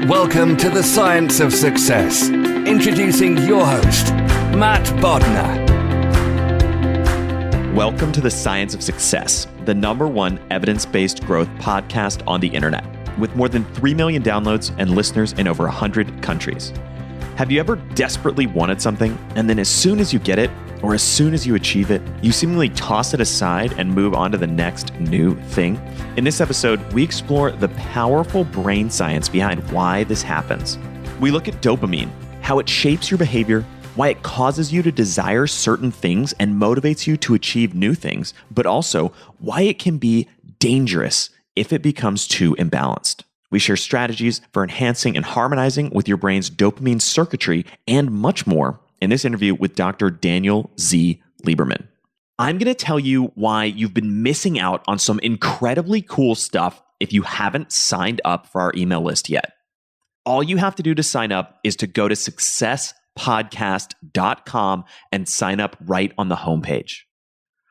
Welcome to the Science of Success. Introducing your host, Matt Bodnar. Welcome to the Science of Success, the #1 evidence-based growth podcast on the internet, with more than 3 million downloads and listeners in over 100 countries. Have you ever desperately wanted something, and then as soon as you get it, or as soon as you achieve it, you seemingly toss it aside and move on to the next new thing? In this episode, we explore the powerful brain science behind why this happens. We look at dopamine, how it shapes your behavior, why it causes you to desire certain things and motivates you to achieve new things, but also why it can be dangerous if it becomes too imbalanced. We share strategies for enhancing and harmonizing with your brain's dopamine circuitry and much more in this interview with Dr. Daniel Z. Lieberman. I'm going to tell you why you've been missing out on some incredibly cool stuff if you haven't signed up for our email list yet. All you have to do to sign up is to go to successpodcast.com and sign up right on the homepage.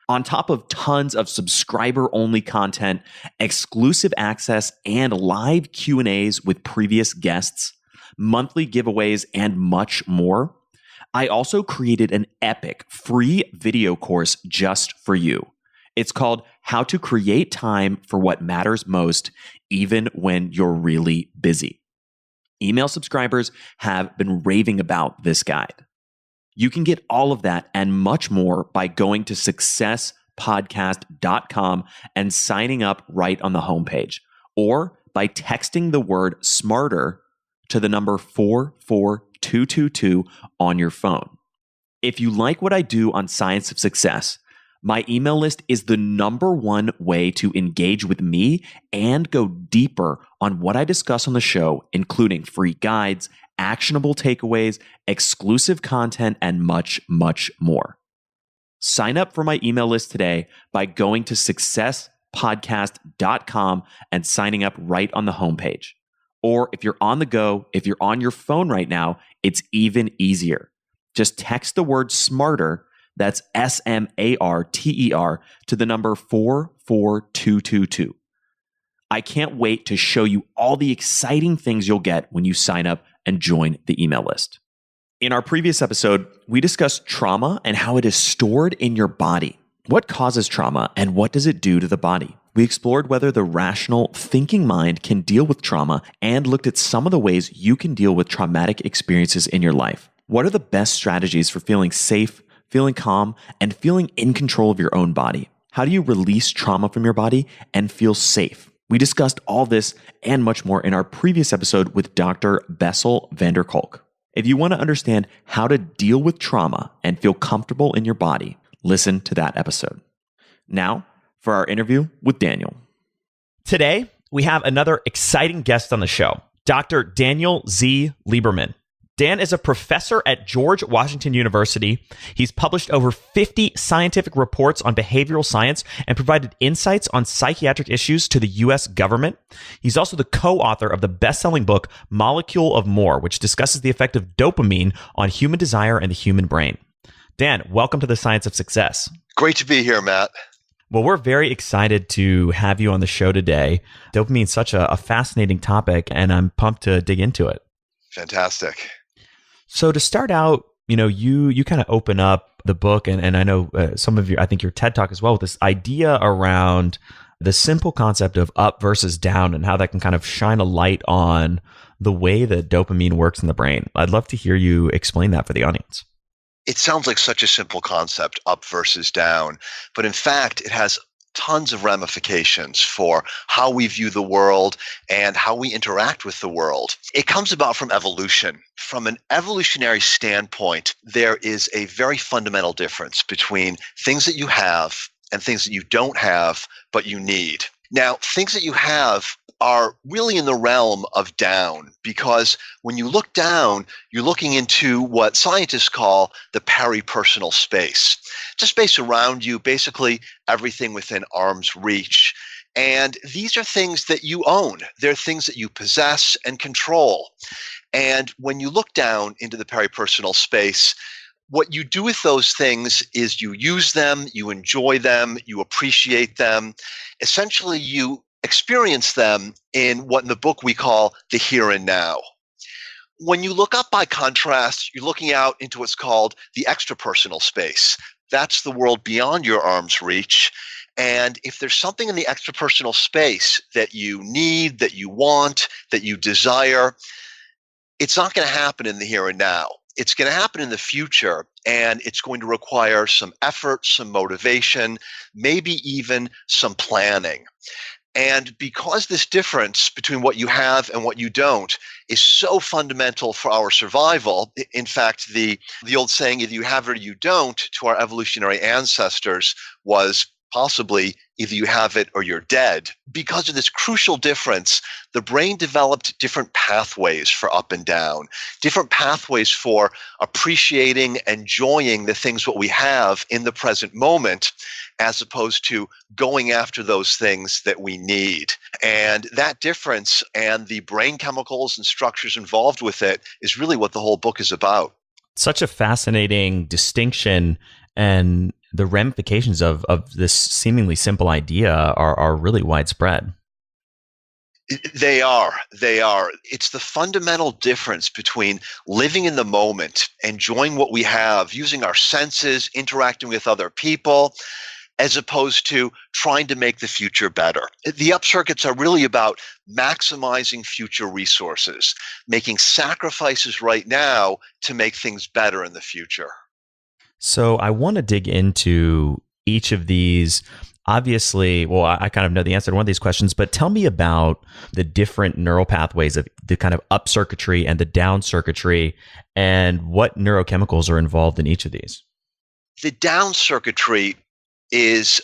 On top of tons of subscriber-only content, exclusive access, and live Q&As with previous guests, monthly giveaways, and much more, I also created an epic free video course just for you. It's called How to Create Time for What Matters Most, Even When You're Really Busy. Email subscribers have been raving about this guide. You can get all of that and much more by going to successpodcast.com and signing up right on the homepage, or by texting the word SMARTER to the number 44222 on your phone. If you like what I do on Science of Success, my email list is the #1 way to engage with me and go deeper on what I discuss on the show, including free guides, actionable takeaways, exclusive content, and much, much more. Sign up for my email list today by going to successpodcast.com and signing up right on the homepage. Or if you're on the go, if you're on your phone right now, it's even easier. Just text the word SMARTER, that's SMARTER, to the number 44222. I can't wait to show you all the exciting things you'll get when you sign up and join the email list. In our previous episode, we discussed trauma and how it is stored in your body. What causes trauma and what does it do to the body? We explored whether the rational thinking mind can deal with trauma and looked at some of the ways you can deal with traumatic experiences in your life. What are the best strategies for feeling safe, feeling calm, and feeling in control of your own body? How do you release trauma from your body and feel safe? We discussed all this and much more in our previous episode with Dr. Bessel van der Kolk. If you want to understand how to deal with trauma and feel comfortable in your body, listen to that episode. Now, for our interview with Daniel. Today, we have another exciting guest on the show, Dr. Daniel Z. Lieberman. Dan is a professor at George Washington University. He's published over 50 scientific reports on behavioral science and provided insights on psychiatric issues to the U.S. government. He's also the co-author of the best-selling book, Molecule of More, which discusses the effect of dopamine on human desire and the human brain. Dan, welcome to the Science of Success. Great to be here, Matt. Well, we're very excited to have you on the show today. Dopamine is such a fascinating topic, and I'm pumped to dig into it. Fantastic. So to start out, you kind of open up the book, and I know some of I think your TED Talk as well, with this idea around the simple concept of up versus down and how that can kind of shine a light on the way that dopamine works in the brain. I'd love to hear you explain that for the audience. It sounds like such a simple concept, up versus down, but in fact, it has tons of ramifications for how we view the world and how we interact with the world. It comes about from evolution. From an evolutionary standpoint, there is a very fundamental difference between things that you have and things that you don't have, but you need. Now, things that you have are really in the realm of down, because when you look down, you're looking into what scientists call the peripersonal space. It's a space around you, basically everything within arm's reach. And these are things that you own. They're things that you possess and control. And when you look down into the peripersonal space, what you do with those things is you use them, you enjoy them, you appreciate them. Essentially, you experience them in what in the book we call the here and now. When you look up, by contrast, you're looking out into what's called the extrapersonal space. That's the world beyond your arm's reach. And if there's something in the extrapersonal space that you need, that you want, that you desire, it's not going to happen in the here and now. It's going to happen in the future, and it's going to require some effort, some motivation, maybe even some planning. And because this difference between what you have and what you don't is so fundamental for our survival, in fact, the old saying, either you have it or you don't, to our evolutionary ancestors was possibly either you have it or you're dead. Because of this crucial difference, the brain developed different pathways for up and down, different pathways for appreciating, enjoying the things what we have in the present moment, as opposed to going after those things that we need. And that difference and the brain chemicals and structures involved with it is really what the whole book is about. Such a fascinating distinction, and the ramifications of this seemingly simple idea are really widespread. They are. It's the fundamental difference between living in the moment, enjoying what we have, using our senses, interacting with other people, as opposed to trying to make the future better. The up circuits are really about maximizing future resources, making sacrifices right now to make things better in the future. So I want to dig into each of these. Obviously, well, I kind of know the answer to one of these questions, but tell me about the different neural pathways of the kind of up circuitry and the down circuitry, and what neurochemicals are involved in each of these. The down circuitry is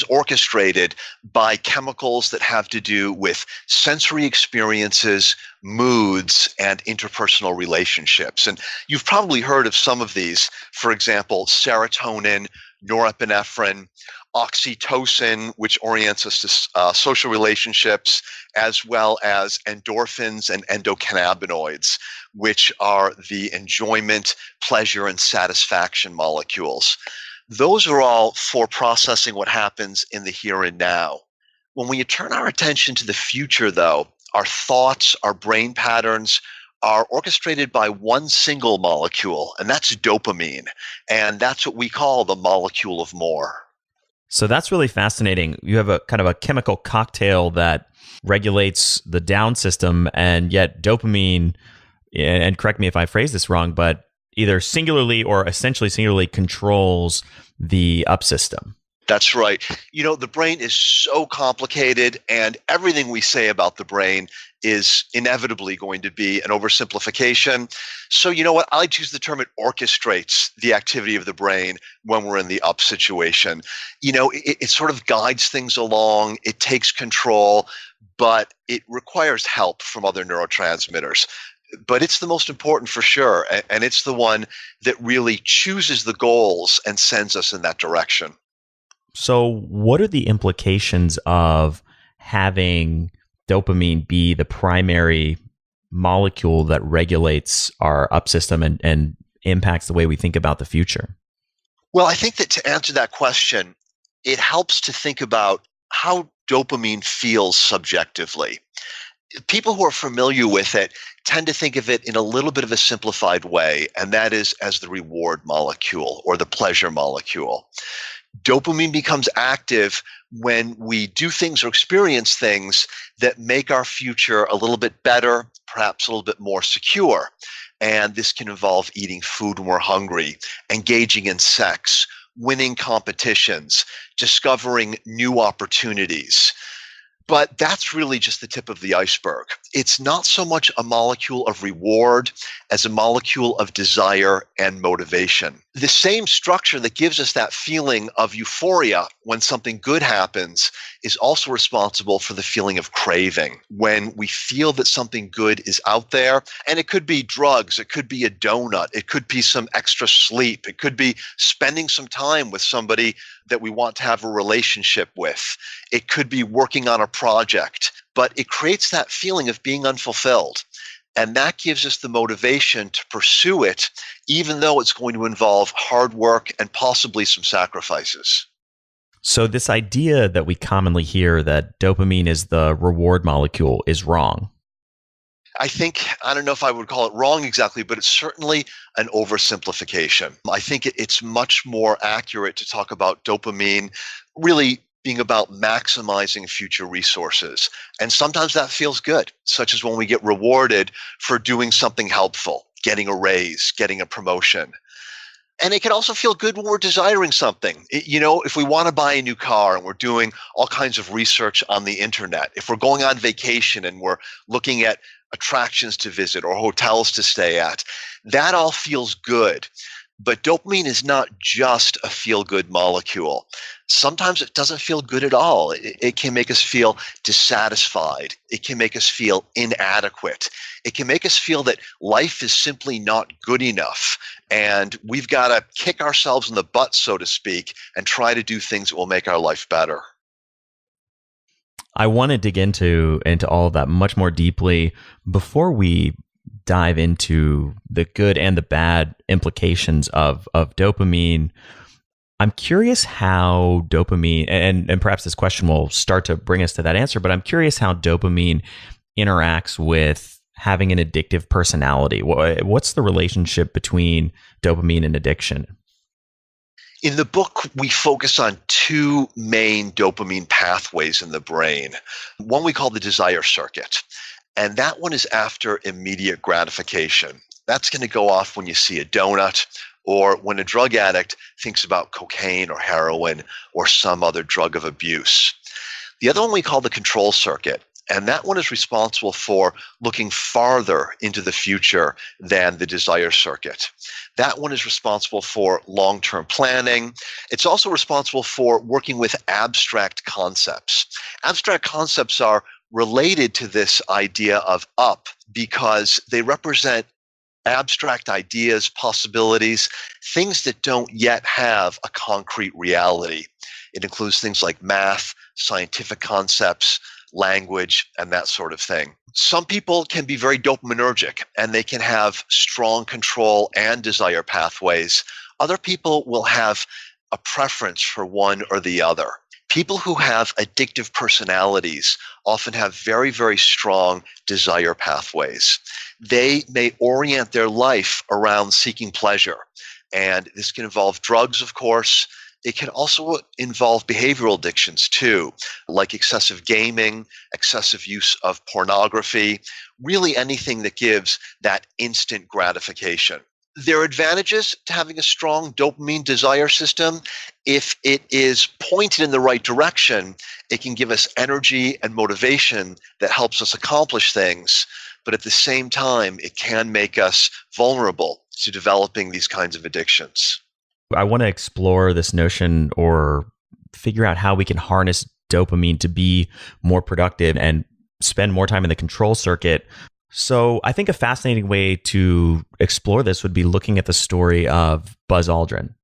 orchestrated by chemicals that have to do with sensory experiences, moods, and interpersonal relationships. And you've probably heard of some of these. For example, serotonin, norepinephrine, oxytocin, which orients us to social relationships, as well as endorphins and endocannabinoids, which are the enjoyment, pleasure, and satisfaction molecules. Those are all for processing what happens in the here and now. When we turn our attention to the future, though, our thoughts, our brain patterns are orchestrated by one single molecule, and that's dopamine. And that's what we call the molecule of more. So that's really fascinating. You have a kind of a chemical cocktail that regulates the down system, and yet dopamine, and correct me if I phrase this wrong, but either singularly or essentially singularly controls the up system. That's right. You know, the brain is so complicated, and everything we say about the brain is inevitably going to be an oversimplification. So you know what? I like to use the term it orchestrates the activity of the brain when we're in the up situation. You know, it sort of guides things along. It takes control, but it requires help from other neurotransmitters. But it's the most important for sure, and it's the one that really chooses the goals and sends us in that direction. So what are the implications of having dopamine be the primary molecule that regulates our up system and impacts the way we think about the future? Well, I think that to answer that question, it helps to think about how dopamine feels subjectively. People who are familiar with it tend to think of it in a little bit of a simplified way, and that is as the reward molecule or the pleasure molecule. Dopamine becomes active when we do things or experience things that make our future a little bit better, perhaps a little bit more secure. And this can involve eating food when we're hungry, engaging in sex, winning competitions, discovering new opportunities. But that's really just the tip of the iceberg. It's not so much a molecule of reward as a molecule of desire and motivation. The same structure that gives us that feeling of euphoria when something good happens is also responsible for the feeling of craving. When we feel that something good is out there, and it could be drugs, it could be a donut, it could be some extra sleep, it could be spending some time with somebody that we want to have a relationship with. It could be working on a project, but it creates that feeling of being unfulfilled. And that gives us the motivation to pursue it, even though it's going to involve hard work and possibly some sacrifices. So this idea that we commonly hear that dopamine is the reward molecule is wrong. I don't know if I would call it wrong exactly, but it's certainly an oversimplification. I think it's much more accurate to talk about dopamine really being about maximizing future resources. And sometimes that feels good, such as when we get rewarded for doing something helpful, getting a raise, getting a promotion. And it can also feel good when we're desiring something. If we want to buy a new car and we're doing all kinds of research on the internet, if we're going on vacation and we're looking at attractions to visit or hotels to stay at, that all feels good. But dopamine is not just a feel-good molecule. Sometimes it doesn't feel good at all. It can make us feel dissatisfied. It can make us feel inadequate. It can make us feel that life is simply not good enough. And we've got to kick ourselves in the butt, so to speak, and try to do things that will make our life better. I want to dig into all of that much more deeply. Before we dive into the good and the bad implications of dopamine, I'm curious how dopamine, and perhaps this question will start to bring us to that answer, but I'm curious how dopamine interacts with having an addictive personality. What's the relationship between dopamine and addiction? In the book, we focus on two main dopamine pathways in the brain. One we call the desire circuit, and that one is after immediate gratification. That's going to go off when you see a donut or when a drug addict thinks about cocaine or heroin or some other drug of abuse. The other one we call the control circuit, and that one is responsible for looking farther into the future than the desire circuit. That one is responsible for long-term planning. It's also responsible for working with abstract concepts. Abstract concepts are related to this idea of up because they represent abstract ideas, possibilities, things that don't yet have a concrete reality. It includes things like math, scientific concepts, language, and that sort of thing. Some people can be very dopaminergic and they can have strong control and desire pathways. Other people will have a preference for one or the other. People who have addictive personalities often have very, very strong desire pathways. They may orient their life around seeking pleasure. And this can involve drugs, of course. It can also involve behavioral addictions too, like excessive gaming, excessive use of pornography, really anything that gives that instant gratification. There are advantages to having a strong dopamine desire system. If it is pointed in the right direction, it can give us energy and motivation that helps us accomplish things. But at the same time, it can make us vulnerable to developing these kinds of addictions. I want to explore this notion or figure out how we can harness dopamine to be more productive and spend more time in the control circuit. So I think a fascinating way to explore this would be looking at the story of Buzz Aldrin.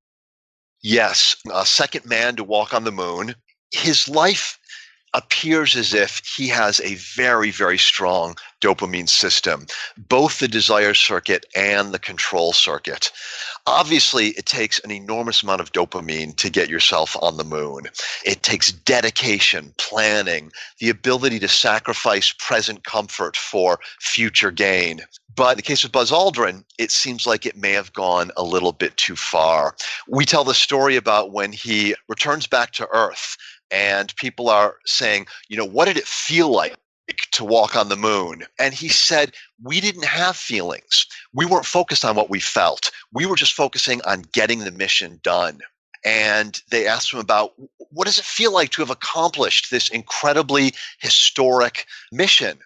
Yes, a second man to walk on the moon. His life appears as if he has a very, very strong dopamine system, both the desire circuit and the control circuit. Obviously, it takes an enormous amount of dopamine to get yourself on the moon. It takes dedication, planning, the ability to sacrifice present comfort for future gain. But in the case of Buzz Aldrin, it seems like it may have gone a little bit too far. We tell the story about when he returns back to Earth and people are saying, what did it feel like to walk on the moon? And he said, we didn't have feelings. We weren't focused on what we felt. We were just focusing on getting the mission done. And they asked him about, what does it feel like to have accomplished this incredibly historic mission?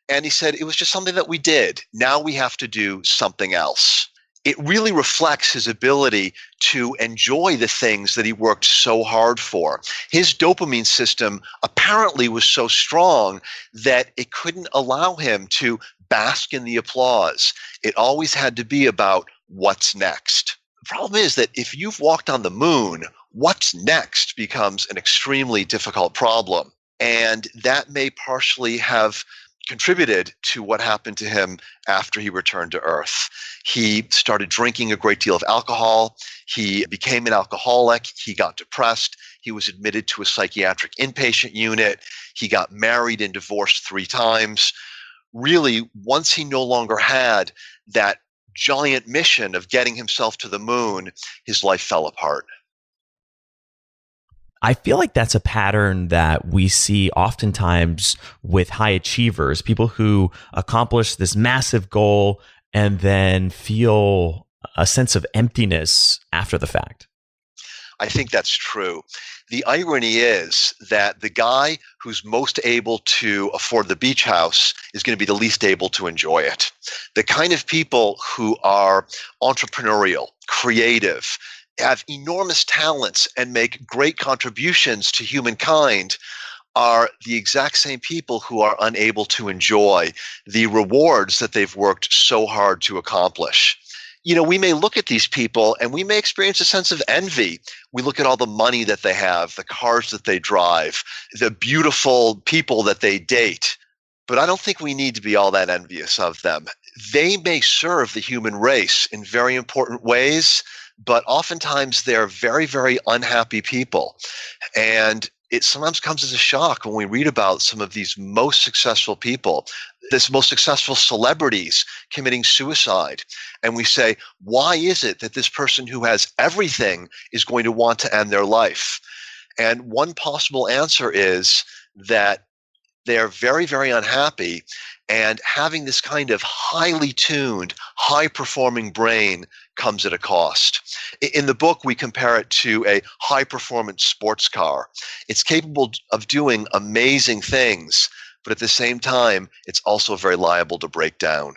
And he said, it was just something that we did. Now we have to do something else. It really reflects his ability to enjoy the things that he worked so hard for. His dopamine system apparently was so strong that it couldn't allow him to bask in the applause. It always had to be about what's next. The problem is that if you've walked on the moon, what's next becomes an extremely difficult problem. And that may partially have contributed to what happened to him after he returned to Earth. He started drinking a great deal of alcohol. He became an alcoholic. He got depressed. He was admitted to a psychiatric inpatient unit. He got married and divorced 3 times. Really, once he no longer had that giant mission of getting himself to the moon, his life fell apart. I feel like that's a pattern that we see oftentimes with high achievers, people who accomplish this massive goal and then feel a sense of emptiness after the fact. I think that's true. The irony is that the guy who's most able to afford the beach house is going to be the least able to enjoy it. The kind of people who are entrepreneurial, creative, have enormous talents and make great contributions to humankind are the exact same people who are unable to enjoy the rewards that they've worked so hard to accomplish. We may look at these people and we may experience a sense of envy. We look at all the money that they have, the cars that they drive, the beautiful people that they date. But I don't think we need to be all that envious of them. They may serve the human race in very important ways, but oftentimes they're very, very unhappy people. And it sometimes comes as a shock when we read about some of these most successful people, this most successful celebrities committing suicide. And we say, why is it that this person who has everything is going to want to end their life? And one possible answer is that they're very, very unhappy, and having this kind of highly tuned, high-performing brain comes at a cost. In the book, we compare it to a high-performance sports car. It's capable of doing amazing things, but at the same time, it's also very liable to break down.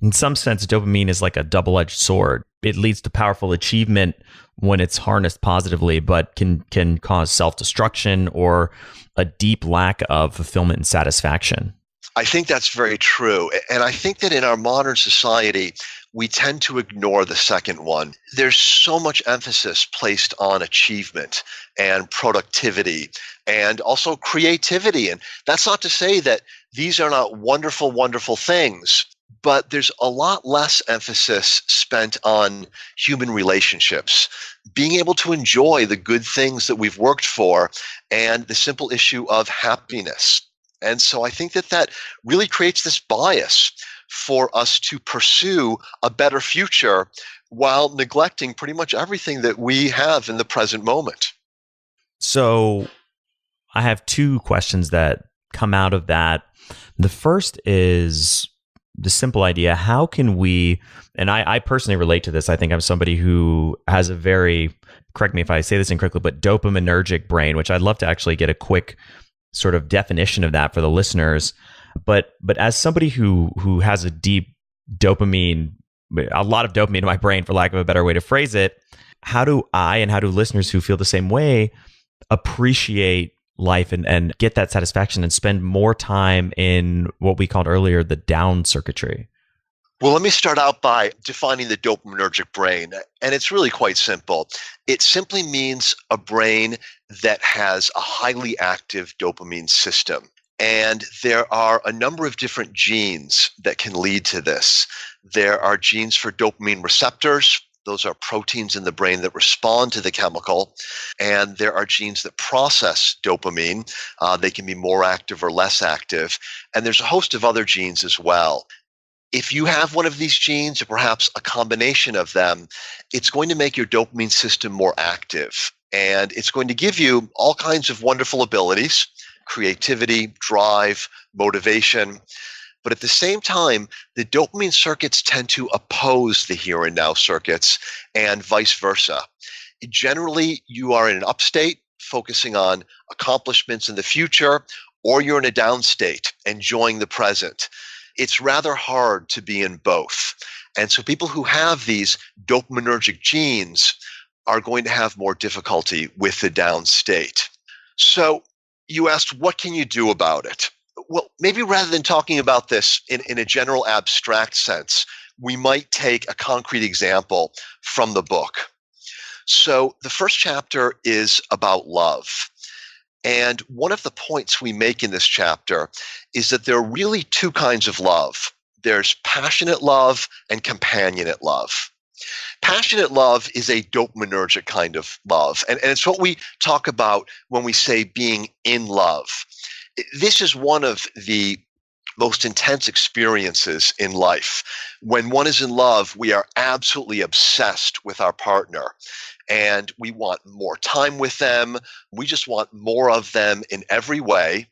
In some sense, dopamine is like a double-edged sword. It leads to powerful achievement when it's harnessed positively, but can cause self-destruction or a deep lack of fulfillment and satisfaction. I think that's very true. And I think that in our modern society, we tend to ignore the second one. There's so much emphasis placed on achievement and productivity and also creativity. And that's not to say that these are not wonderful, wonderful things, but there's a lot less emphasis spent on human relationships, being able to enjoy the good things that we've worked for, and the simple issue of happiness. And so I think that really creates this bias for us to pursue a better future while neglecting pretty much everything that we have in the present moment. So I have 2 questions that come out of that. The first is the simple idea: how can we, and I personally relate to this, I think I'm somebody who has a very, correct me if I say this incorrectly, but dopaminergic brain, which I'd love to actually get a quick sort of definition of that for the listeners. But as somebody who has a deep dopamine, a lot of dopamine in my brain, for lack of a better way to phrase it, how do I and how do listeners who feel the same way appreciate life and get that satisfaction and spend more time in what we called earlier the down circuitry? Well, let me start out by defining the dopaminergic brain. And it's really quite simple. It simply means a brain that has a highly active dopamine system. And there are a number of different genes that can lead to this. There are genes for dopamine receptors. Those are proteins in the brain that respond to the chemical. And there are genes that process dopamine. They can be more active or less active. And there's a host of other genes as well. If you have one of these genes, or perhaps a combination of them, it's going to make your dopamine system more active. And it's going to give you all kinds of wonderful abilities: creativity, drive, motivation. But at the same time, the dopamine circuits tend to oppose the here and now circuits, and vice versa. Generally, you are in an up state, focusing on accomplishments in the future, or you're in a down state, enjoying the present. It's rather hard to be in both. And so people who have these dopaminergic genes are going to have more difficulty with the down state. So you asked, what can you do about it? Well, maybe rather than talking about this in a general abstract sense, we might take a concrete example from the book. So the first chapter is about love. And one of the points we make in this chapter is that there are really 2 kinds of love. There's passionate love and companionate love. Passionate love is a dopaminergic kind of love. And it's what we talk about when we say being in love. This is one of the most intense experiences in life. When one is in love, we are absolutely obsessed with our partner and we want more time with them. We just want more of them in every way.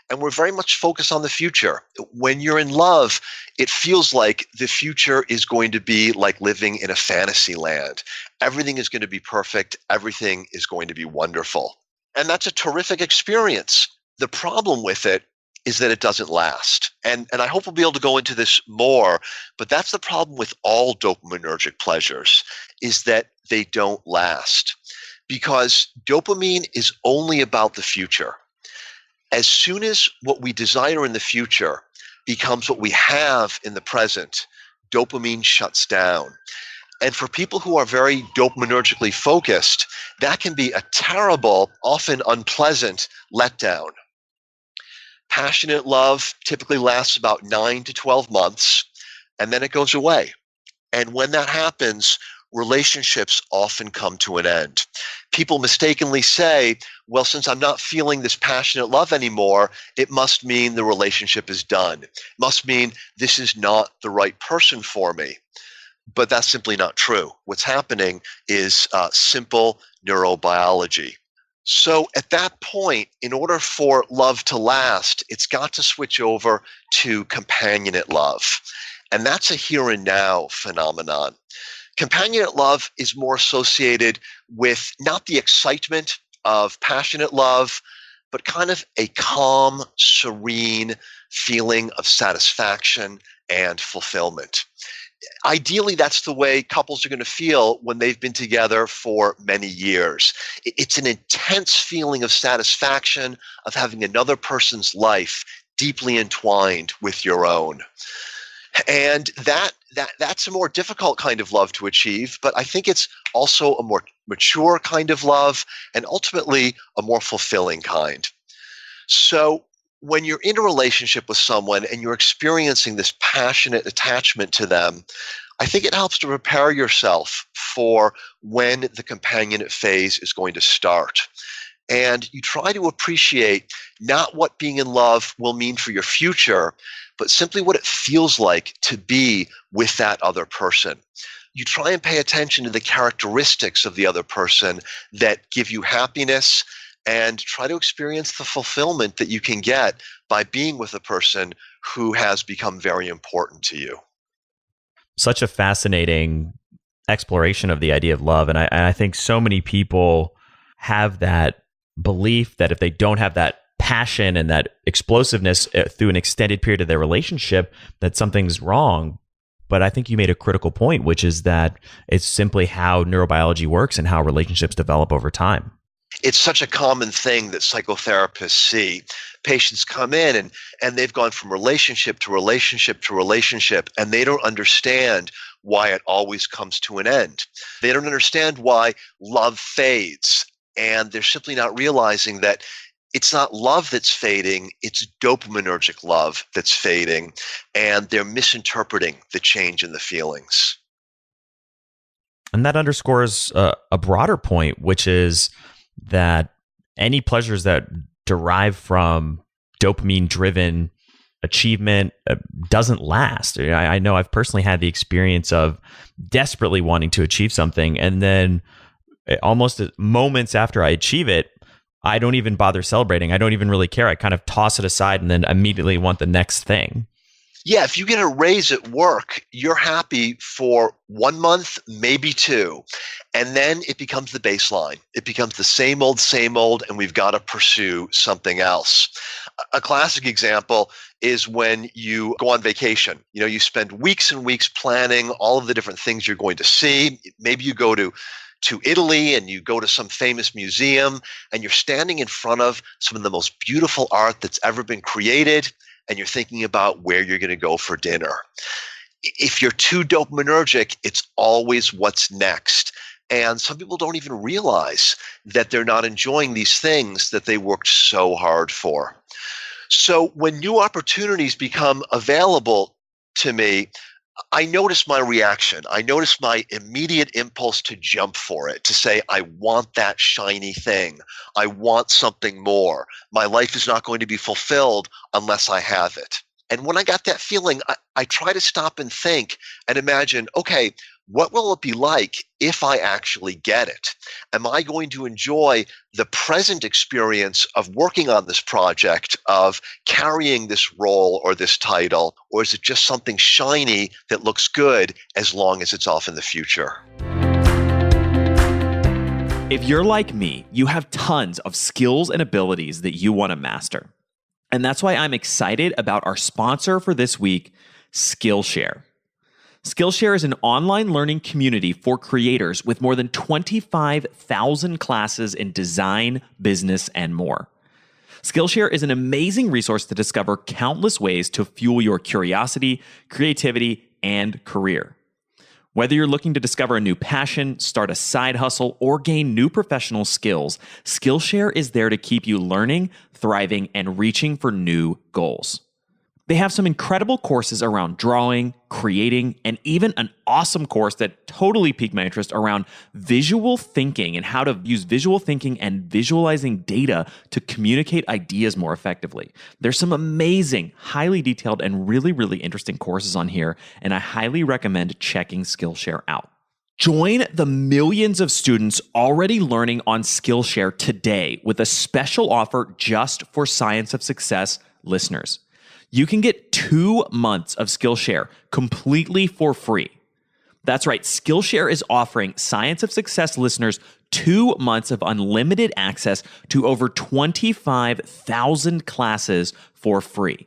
And we're very much focused on the future. When you're in love, it feels like the future is going to be like living in a fantasy land. Everything is going to be perfect. Everything is going to be wonderful. And that's a terrific experience. The problem with it is that it doesn't last. And I hope we'll be able to go into this more, but that's the problem with all dopaminergic pleasures, is that they don't last. Because dopamine is only about the future. As soon as what we desire in the future becomes what we have in the present, dopamine shuts down. And for people who are very dopaminergically focused, that can be a terrible, often unpleasant letdown. Passionate love typically lasts about 9 to 12 months, and then it goes away. And when that happens, relationships often come to an end. People mistakenly say, well, since I'm not feeling this passionate love anymore, it must mean the relationship is done. It must mean this is not the right person for me. But that's simply not true. What's happening is simple neurobiology. So at that point, in order for love to last, it's got to switch over to companionate love. And that's a here and now phenomenon. Companionate love is more associated with not the excitement of passionate love, but kind of a calm, serene feeling of satisfaction and fulfillment. Ideally, that's the way couples are going to feel when they've been together for many years. It's an intense feeling of satisfaction of having another person's life deeply entwined with your own. And that's a more difficult kind of love to achieve, but I think it's also a more mature kind of love and ultimately a more fulfilling kind. So when you're in a relationship with someone and you're experiencing this passionate attachment to them, I think it helps to prepare yourself for when the companionate phase is going to start. And you try to appreciate not what being in love will mean for your future, but simply what it feels like to be with that other person. You try and pay attention to the characteristics of the other person that give you happiness and try to experience the fulfillment that you can get by being with a person who has become very important to you. Such a fascinating exploration of the idea of love. And I think so many people have that belief that if they don't have that passion and that explosiveness through an extended period of their relationship, that something's wrong. But I think you made a critical point, which is that it's simply how neurobiology works and how relationships develop over time. It's such a common thing that psychotherapists see. Patients come in and they've gone from relationship to relationship to relationship, and they don't understand why it always comes to an end. They don't understand why love fades, and they're simply not realizing that it's not love that's fading, it's dopaminergic love that's fading, and they're misinterpreting the change in the feelings. And that underscores a broader point, which is that any pleasures that derive from dopamine-driven achievement doesn't last. I know I've personally had the experience of desperately wanting to achieve something, and then almost moments after I achieve it, I don't even bother celebrating. I don't even really care. I kind of toss it aside and then immediately want the next thing. Yeah, if you get a raise at work, you're happy for 1 month, maybe 2. And then it becomes the baseline. It becomes the same old, and we've got to pursue something else. A classic example is when you go on vacation. You know, you spend weeks and weeks planning all of the different things you're going to see. Maybe you go to Italy and you go to some famous museum and you're standing in front of some of the most beautiful art that's ever been created, and you're thinking about where you're going to go for dinner. If you're too dopaminergic, it's always what's next. And some people don't even realize that they're not enjoying these things that they worked so hard for. So when new opportunities become available to me, I notice my reaction. I notice my immediate impulse to jump for it, to say, I want that shiny thing. I want something more. My life is not going to be fulfilled unless I have it. And when I got that feeling, I try to stop and think and imagine, okay, what will it be like if I actually get it? Am I going to enjoy the present experience of working on this project, of carrying this role or this title, or is it just something shiny that looks good as long as it's off in the future? If you're like me, you have tons of skills and abilities that you want to master. And that's why I'm excited about our sponsor for this week, Skillshare. Skillshare is an online learning community for creators with more than 25,000 classes in design, business, and more. Skillshare is an amazing resource to discover countless ways to fuel your curiosity, creativity, and career. Whether you're looking to discover a new passion, start a side hustle, or gain new professional skills, Skillshare is there to keep you learning, thriving, and reaching for new goals. They have some incredible courses around drawing, creating, and even an awesome course that totally piqued my interest around visual thinking and how to use visual thinking and visualizing data to communicate ideas more effectively. There's some amazing, highly detailed, and really, really interesting courses on here, and I highly recommend checking Skillshare out. Join the millions of students already learning on Skillshare today with a special offer just for Science of Success listeners. You can get 2 months of Skillshare completely for free. That's right, Skillshare is offering Science of Success listeners 2 months of unlimited access to over 25,000 classes for free.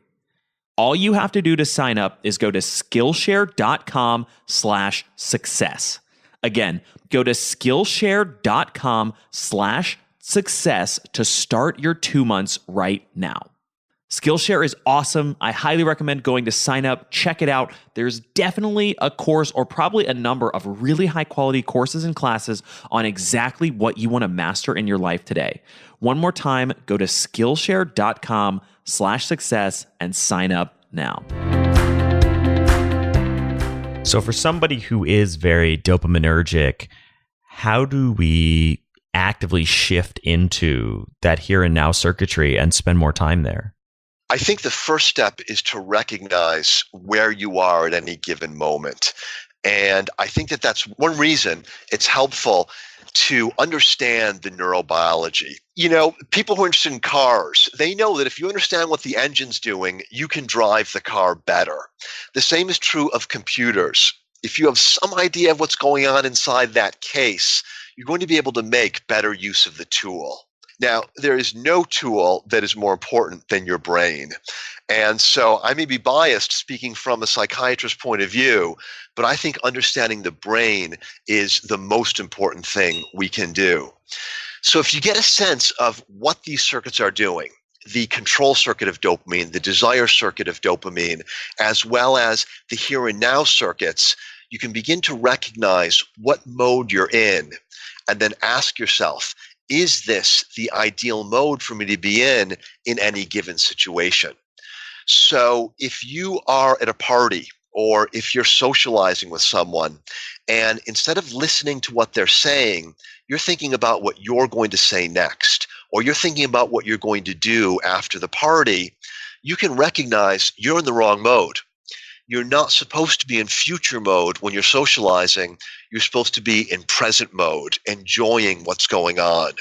All you have to do to sign up is go to Skillshare.com/success. Again, go to Skillshare.com/success to start your 2 months right now. Skillshare is awesome. I highly recommend going to sign up, check it out. There's definitely a course or probably a number of really high quality courses and classes on exactly what you want to master in your life today. One more time, go to Skillshare.com/success and sign up now. So for somebody who is very dopaminergic, how do we actively shift into that here and now circuitry and spend more time there? I think the first step is to recognize where you are at any given moment. And I think that that's one reason it's helpful to understand the neurobiology. You know, people who are interested in cars, they know that if you understand what the engine's doing, you can drive the car better. The same is true of computers. If you have some idea of what's going on inside that case, you're going to be able to make better use of the tool. Now, there is no tool that is more important than your brain. And so I may be biased speaking from a psychiatrist's point of view, but I think understanding the brain is the most important thing we can do. So if you get a sense of what these circuits are doing, the control circuit of dopamine, the desire circuit of dopamine, as well as the here and now circuits, you can begin to recognize what mode you're in and then ask yourself, is this the ideal mode for me to be in any given situation? So if you are at a party or if you're socializing with someone and instead of listening to what they're saying, you're thinking about what you're going to say next, or you're thinking about what you're going to do after the party, you can recognize you're in the wrong mode. You're not supposed to be in future mode when you're socializing. You're supposed to be in present mode, enjoying what's going on.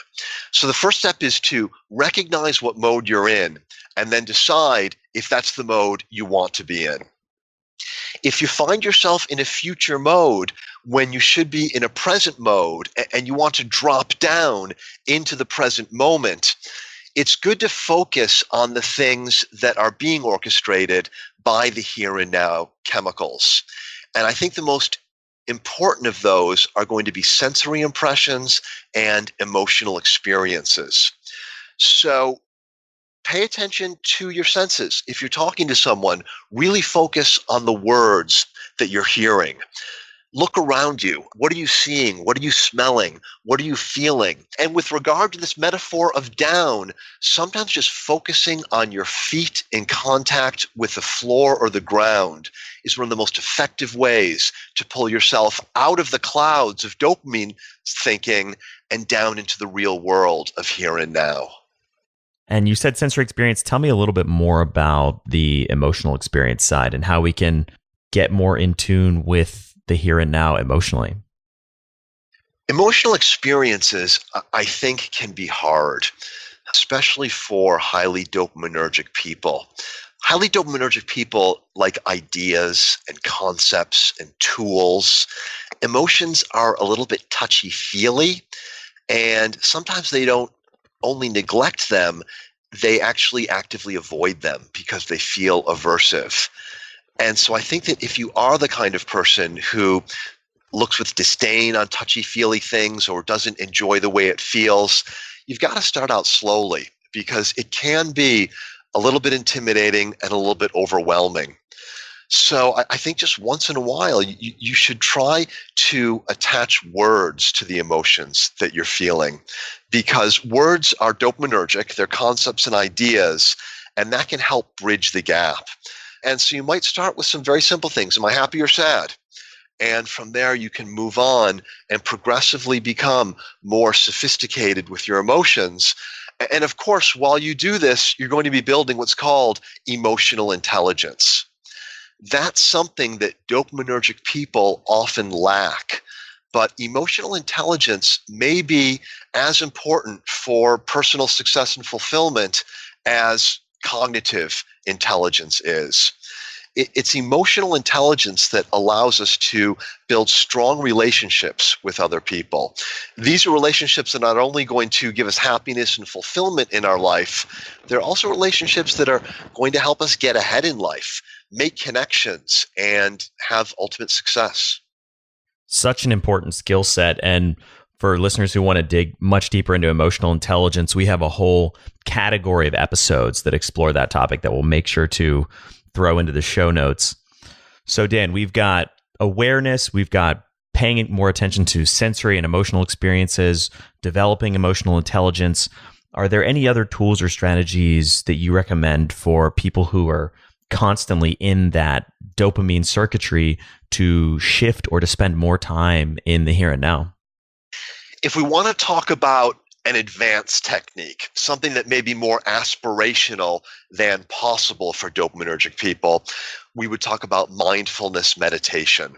So the first step is to recognize what mode you're in and then decide if that's the mode you want to be in. If you find yourself in a future mode when you should be in a present mode and you want to drop down into the present moment, it's good to focus on the things that are being orchestrated by the here and now chemicals. And I think the most important of those are going to be sensory impressions and emotional experiences. So pay attention to your senses. If you're talking to someone, really focus on the words that you're hearing. Look around you. What are you seeing? What are you smelling? What are you feeling? And with regard to this metaphor of down, sometimes just focusing on your feet in contact with the floor or the ground is one of the most effective ways to pull yourself out of the clouds of dopamine thinking and down into the real world of here and now. And you said sensory experience. Tell me a little bit more about the emotional experience side and how we can get more in tune with the here and now emotionally. Emotional experiences, I think, can be hard, especially for highly dopaminergic people. Highly dopaminergic people like ideas and concepts and tools. Emotions are a little bit touchy-feely, and sometimes they don't only neglect them, they actually actively avoid them because they feel aversive. And so I think that if you are the kind of person who looks with disdain on touchy-feely things or doesn't enjoy the way it feels, you've got to start out slowly because it can be a little bit intimidating and a little bit overwhelming. So I think just once in a while, you should try to attach words to the emotions that you're feeling because words are dopaminergic, they're concepts and ideas, and that can help bridge the gap. And so you might start with some very simple things. Am I happy or sad? And from there, you can move on and progressively become more sophisticated with your emotions. And of course, while you do this, you're going to be building what's called emotional intelligence. That's something that dopaminergic people often lack. But emotional intelligence may be as important for personal success and fulfillment as cognitive intelligence is. It's emotional intelligence that allows us to build strong relationships with other people. These are relationships that are not only going to give us happiness and fulfillment in our life, they're also relationships that are going to help us get ahead in life, make connections, and have ultimate success. Such an important skill set. And for listeners who want to dig much deeper into emotional intelligence, we have a whole category of episodes that explore that topic that we'll make sure to throw into the show notes. So Dan, we've got awareness, we've got paying more attention to sensory and emotional experiences, developing emotional intelligence. Are there any other tools or strategies that you recommend for people who are constantly in that dopamine circuitry to shift or to spend more time in the here and now? If we want to talk about an advanced technique, something that may be more aspirational than possible for dopaminergic people, we would talk about mindfulness meditation.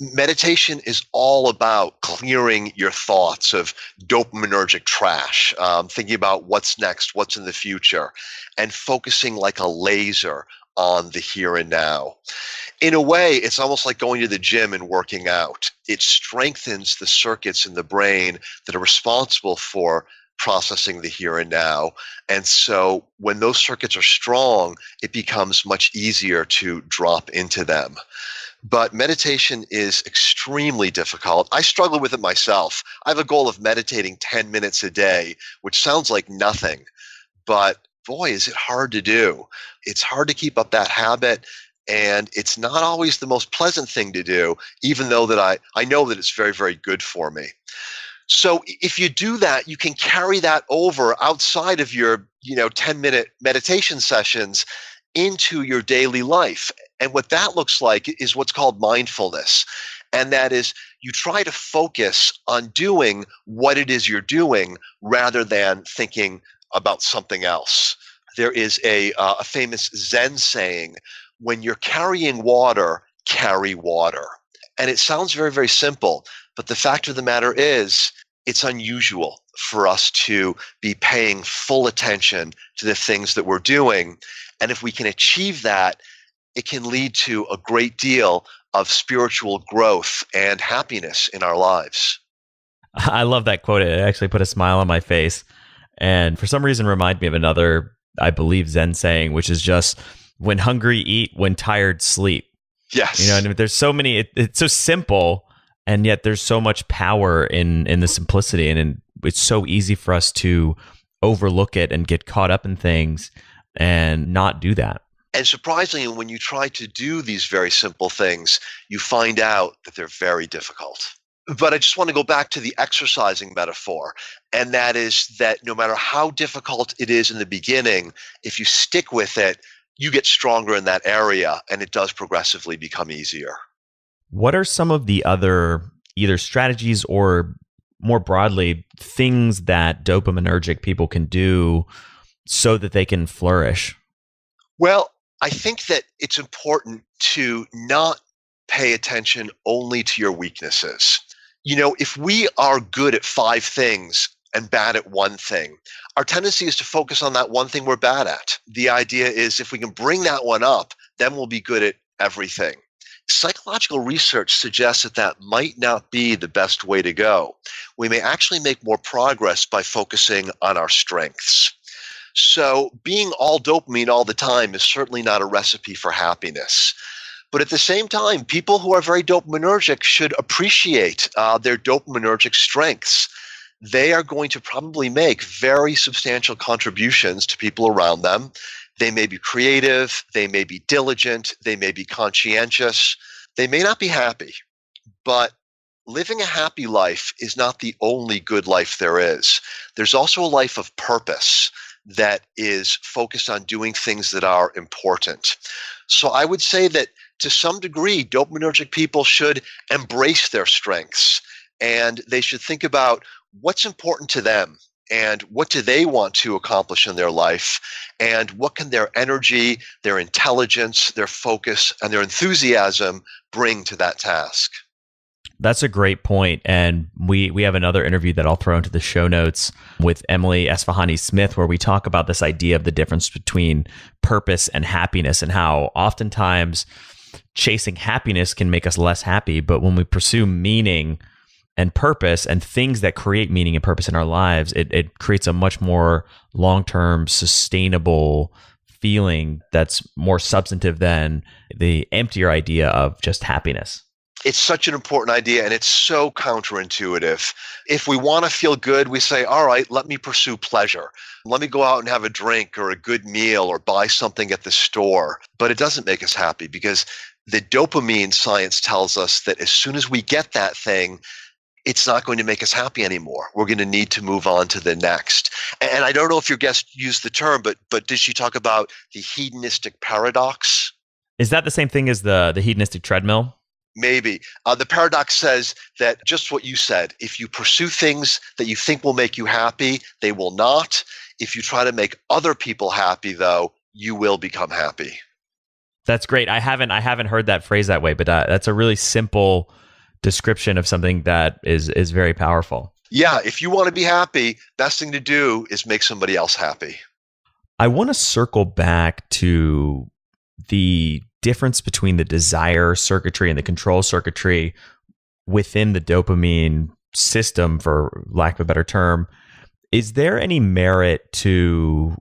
Meditation is all about clearing your thoughts of dopaminergic trash, thinking about what's next, what's in the future, and focusing like a laser on the here and now. In a way, it's almost like going to the gym and working out. It strengthens the circuits in the brain that are responsible for processing the here and now. And so when those circuits are strong, it becomes much easier to drop into them. But meditation is extremely difficult. I struggle with it myself. I have a goal of meditating 10 minutes a day, which sounds like nothing, but boy, is it hard to do. It's hard to keep up that habit, and it's not always the most pleasant thing to do, even though that I know that it's very, very good for me. So if you do that, you can carry that over outside of your 10-minute meditation sessions into your daily life. And what that looks like is what's called mindfulness. And that is you try to focus on doing what it is you're doing rather than thinking about something else. There is a famous Zen saying, when you're carrying water, carry water. And it sounds very, very simple, but the fact of the matter is it's unusual for us to be paying full attention to the things that we're doing. And if we can achieve that, it can lead to a great deal of spiritual growth and happiness in our lives. I love that quote. It actually put a smile on my face. And for some reason, remind me of another, I believe, Zen saying, which is just, when hungry, eat, when tired, sleep. Yes. And there's so many, it's so simple, and yet there's so much power in the simplicity. And it's so easy for us to overlook it and get caught up in things and not do that. And surprisingly, when you try to do these very simple things, you find out that they're very difficult. But I just want to go back to the exercising metaphor. And that is that no matter how difficult it is in the beginning, if you stick with it, you get stronger in that area and it does progressively become easier. What are some of the other either strategies or more broadly things that dopaminergic people can do so that they can flourish? Well, I think that it's important to not pay attention only to your weaknesses. If we are good at 5 things and bad at one thing, our tendency is to focus on that one thing we're bad at. The idea is if we can bring that one up, then we'll be good at everything. Psychological research suggests that that might not be the best way to go. We may actually make more progress by focusing on our strengths. So being all dopamine all the time is certainly not a recipe for happiness. But at the same time, people who are very dopaminergic should appreciate their dopaminergic strengths. They are going to probably make very substantial contributions to people around them. They may be creative, they may be diligent, they may be conscientious, they may not be happy. But living a happy life is not the only good life there is. There's also a life of purpose that is focused on doing things that are important. So I would say that to some degree, dopaminergic people should embrace their strengths and they should think about what's important to them and what do they want to accomplish in their life and what can their energy, their intelligence, their focus, and their enthusiasm bring to that task. That's a great point. And we have another interview that I'll throw into the show notes with Emily Esfahani-Smith, where we talk about this idea of the difference between purpose and happiness and how oftentimes chasing happiness can make us less happy. But when we pursue meaning and purpose and things that create meaning and purpose in our lives, it creates a much more long-term sustainable feeling that's more substantive than the emptier idea of just happiness. It's such an important idea and it's so counterintuitive. If we want to feel good, we say, all right, let me pursue pleasure. Let me go out and have a drink or a good meal or buy something at the store. But it doesn't make us happy because the dopamine science tells us that as soon as we get that thing, it's not going to make us happy anymore. We're going to need to move on to the next. And I don't know if your guest used the term, but did she talk about the hedonistic paradox? Is that the same thing as the hedonistic treadmill? Maybe. The paradox says that just what you said, if you pursue things that you think will make you happy, they will not. If you try to make other people happy, though, you will become happy. That's great. I haven't heard that phrase that way, but that's a really simple description of something that is very powerful. Yeah, if you want to be happy, best thing to do is make somebody else happy. I want to circle back to the difference between the desire circuitry and the control circuitry within the dopamine system, for lack of a better term. Is there any merit to,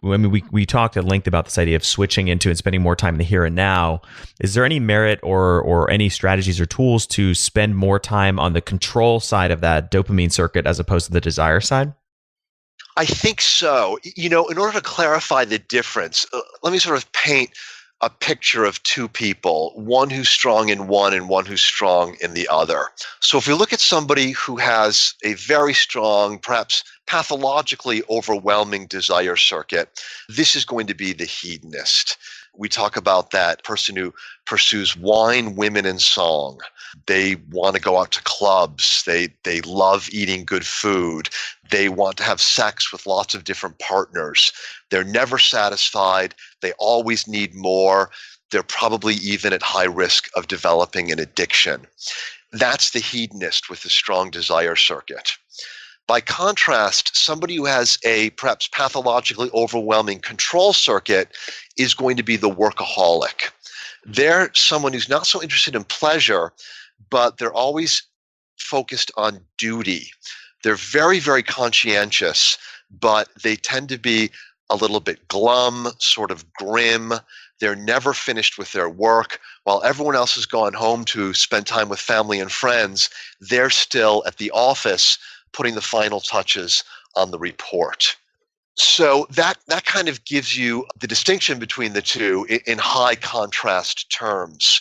I mean, we talked at length about this idea of switching into and spending more time in the here and now. Is there any merit or any strategies or tools to spend more time on the control side of that dopamine circuit as opposed to the desire side? I think so. In order to clarify the difference, let me sort of paint a picture of two people, one who's strong in one and one who's strong in the other. So if we look at somebody who has a very strong, perhaps pathologically overwhelming desire circuit, this is going to be the hedonist. We talk about that person who pursues wine, women, and song. They want to go out to clubs. They love eating good food. They want to have sex with lots of different partners. They're never satisfied. They always need more. They're probably even at high risk of developing an addiction. That's the hedonist with the strong desire circuit. By contrast, somebody who has a perhaps pathologically overwhelming control circuit is going to be the workaholic. They're someone who's not so interested in pleasure, but they're always focused on duty. They're very, very conscientious, but they tend to be a little bit glum, sort of grim. They're never finished with their work. While everyone else has gone home to spend time with family and friends, they're still at the office putting the final touches on the report. So that kind of gives you the distinction between the two in high contrast terms.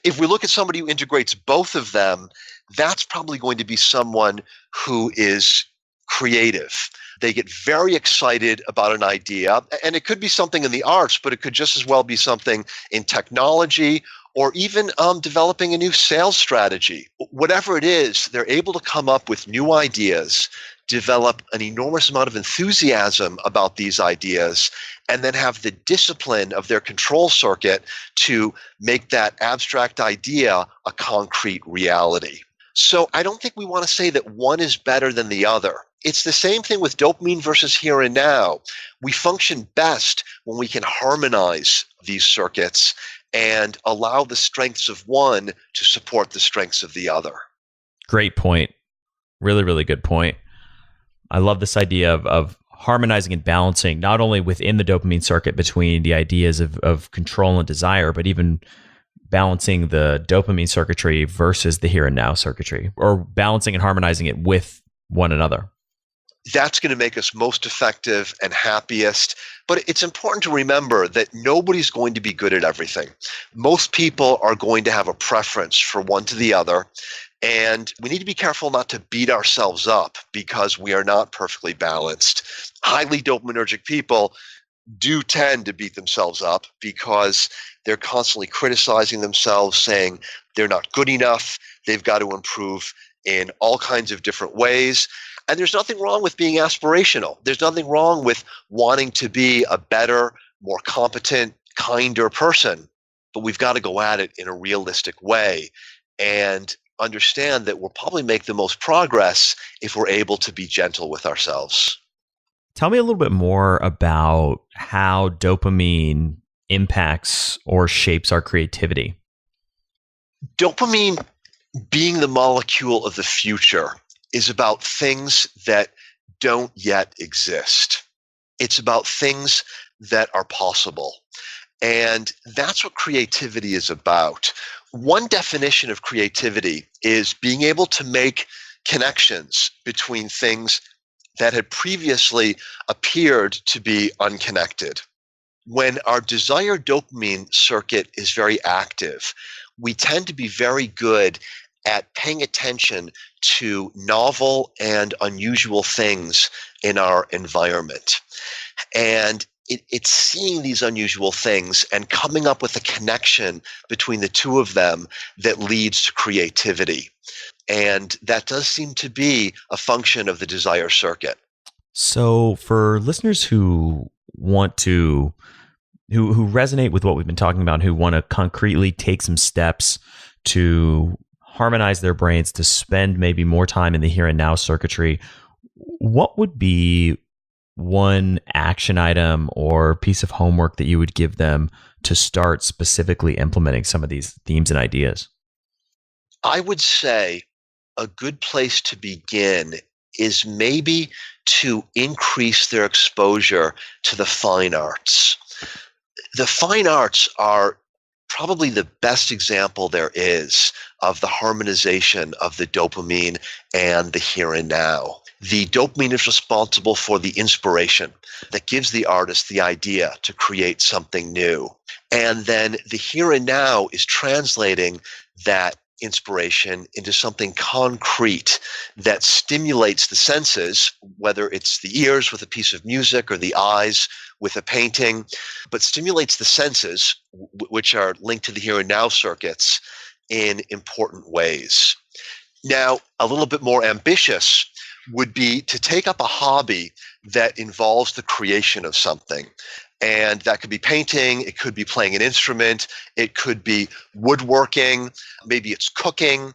If we look at somebody who integrates both of them, that's probably going to be someone who is creative. They get very excited about an idea, and it could be something in the arts, but it could just as well be something in technology or even developing a new sales strategy. Whatever it is, they're able to come up with new ideas, develop an enormous amount of enthusiasm about these ideas, and then have the discipline of their control circuit to make that abstract idea a concrete reality. So I don't think we want to say that one is better than the other. It's the same thing with dopamine versus here and now. We function best when we can harmonize these circuits and allow the strengths of one to support the strengths of the other. Great point. Really, really good point. I love this idea of harmonizing and balancing, not only within the dopamine circuit between the ideas of control and desire, but even balancing the dopamine circuitry versus the here and now circuitry, or balancing and harmonizing it with one another. That's going to make us most effective and happiest. But it's important to remember that nobody's going to be good at everything. Most people are going to have a preference for one to the other. And we need to be careful not to beat ourselves up because we are not perfectly balanced. Highly dopaminergic people do tend to beat themselves up because they're constantly criticizing themselves, saying they're not good enough, they've got to improve in all kinds of different ways. And there's nothing wrong with being aspirational. There's nothing wrong with wanting to be a better, more competent, kinder person. But we've got to go at it in a realistic way and understand that we'll probably make the most progress if we're able to be gentle with ourselves. Tell me a little bit more about how dopamine impacts or shapes our creativity. Dopamine, being the molecule of the future, is about things that don't yet exist. It's about things that are possible. And that's what creativity is about. One definition of creativity is being able to make connections between things that had previously appeared to be unconnected. When our desired dopamine circuit is very active, we tend to be very good at paying attention to novel and unusual things in our environment. And it's seeing these unusual things and coming up with a connection between the two of them that leads to creativity. And that does seem to be a function of the desire circuit. So for listeners who want to, who resonate with what we've been talking about, who want to concretely take some steps to harmonize their brains, to spend maybe more time in the here and now circuitry, what would be one action item or piece of homework that you would give them to start specifically implementing some of these themes and ideas? I would say a good place to begin is maybe to increase their exposure to the fine arts. The fine arts are probably the best example there is of the harmonization of the dopamine and the here and now. The dopamine is responsible for the inspiration that gives the artist the idea to create something new. And then the here and now is translating that inspiration into something concrete that stimulates the senses, whether it's the ears with a piece of music or the eyes with a painting, but stimulates the senses, which are linked to the here and now circuits, in important ways. Now, a little bit more ambitious would be to take up a hobby that involves the creation of something. And that could be painting, it could be playing an instrument, it could be woodworking, maybe it's cooking.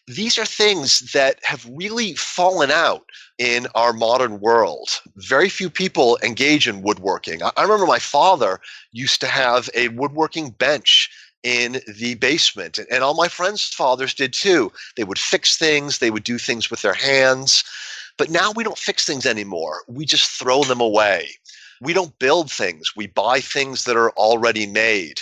These are things that have really fallen out in our modern world. Very few people engage in woodworking. I remember my father used to have a woodworking bench in the basement, and all my friends' fathers did too. They would fix things, they would do things with their hands. But now we don't fix things anymore. We just throw them away. We don't build things. We buy things that are already made.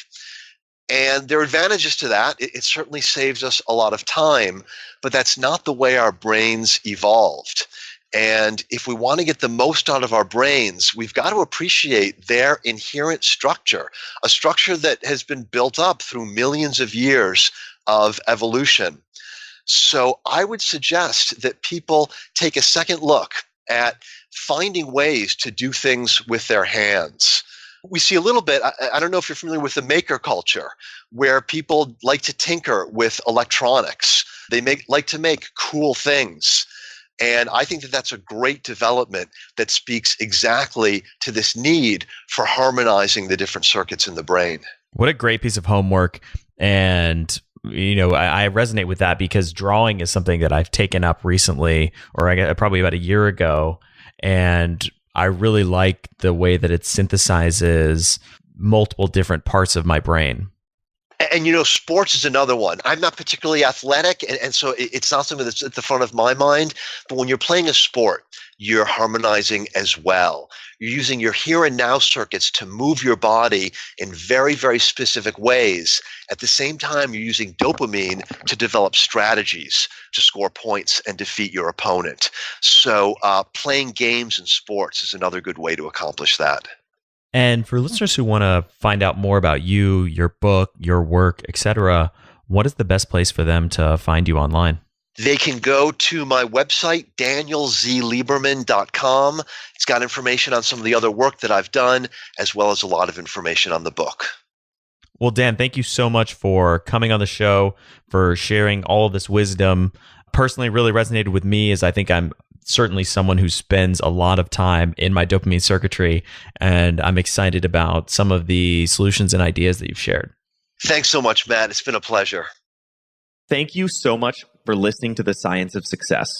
And there are advantages to that. It certainly saves us a lot of time, but that's not the way our brains evolved. And if we want to get the most out of our brains, we've got to appreciate their inherent structure, a structure that has been built up through millions of years of evolution. So I would suggest that people take a second look at finding ways to do things with their hands. We see a little bit, I don't know if you're familiar with the maker culture, where people like to tinker with electronics. They like to make cool things. And I think that that's a great development that speaks exactly to this need for harmonizing the different circuits in the brain. What a great piece of homework. And I resonate with that because drawing is something that I've taken up recently, or probably about a year ago. And I really like the way that it synthesizes multiple different parts of my brain. And sports is another one. I'm not particularly athletic, and so it's not something that's at the front of my mind. But when you're playing a sport, you're harmonizing as well. You're using your here and now circuits to move your body in very, very specific ways. At the same time, you're using dopamine to develop strategies to score points and defeat your opponent. So playing games and sports is another good way to accomplish that. And for listeners who want to find out more about you, your book, your work, etc., what is the best place for them to find you online? They can go to my website, danielzlieberman.com. It's got information on some of the other work that I've done, as well as a lot of information on the book. Well, Dan, thank you so much for coming on the show, for sharing all of this wisdom. Personally, really resonated with me as I think I'm certainly someone who spends a lot of time in my dopamine circuitry, and I'm excited about some of the solutions and ideas that you've shared. Thanks so much, Matt. It's been a pleasure. Thank you so much for listening to The Science of Success.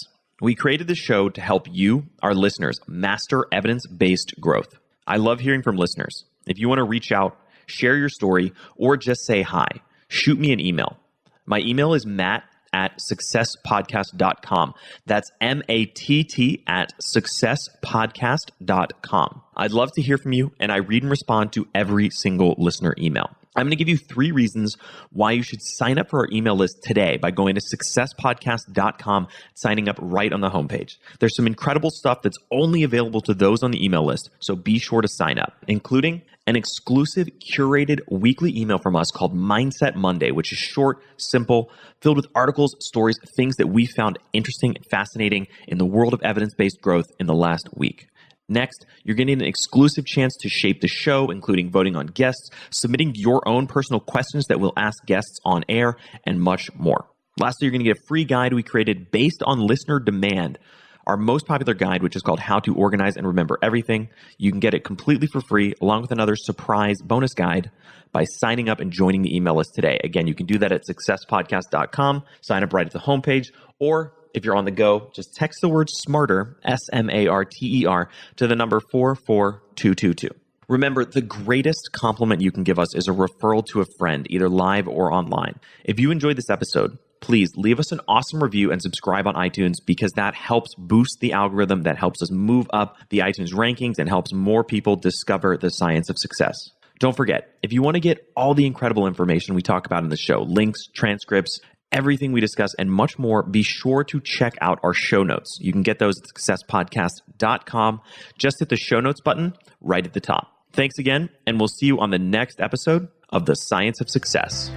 We created this show to help you, our listeners, master evidence-based growth. I love hearing from listeners. If you want to reach out, share your story, or just say hi, shoot me an email. My email is matt@successpodcast.com. That's matt@successpodcast.com. I'd love to hear from you, and I read and respond to every single listener email. I'm going to give you 3 reasons why you should sign up for our email list today by going to successpodcast.com, signing up right on the homepage. There's some incredible stuff that's only available to those on the email list, so be sure to sign up, including an exclusive curated weekly email from us called Mindset Monday, which is short, simple, filled with articles, stories, things that we found interesting and fascinating in the world of evidence-based growth in the last week. Next, you're getting an exclusive chance to shape the show, including voting on guests, submitting your own personal questions that we'll ask guests on air, and much more. Lastly, you're going to get a free guide we created based on listener demand, our most popular guide, which is called How to Organize and Remember Everything. You can get it completely for free, along with another surprise bonus guide by signing up and joining the email list today. Again, you can do that at successpodcast.com, sign up right at the homepage, or if you're on the go, just text the word SMARTER, SMARTER, to the number 44222. Remember, the greatest compliment you can give us is a referral to a friend, either live or online. If you enjoyed this episode, please leave us an awesome review and subscribe on iTunes, because that helps boost the algorithm, that helps us move up the iTunes rankings and helps more people discover the science of success. Don't forget, if you want to get all the incredible information we talk about in the show, links, transcripts, everything we discuss, and much more, be sure to check out our show notes. You can get those at successpodcast.com. Just hit the show notes button right at the top. Thanks again, and we'll see you on the next episode of The Science of Success.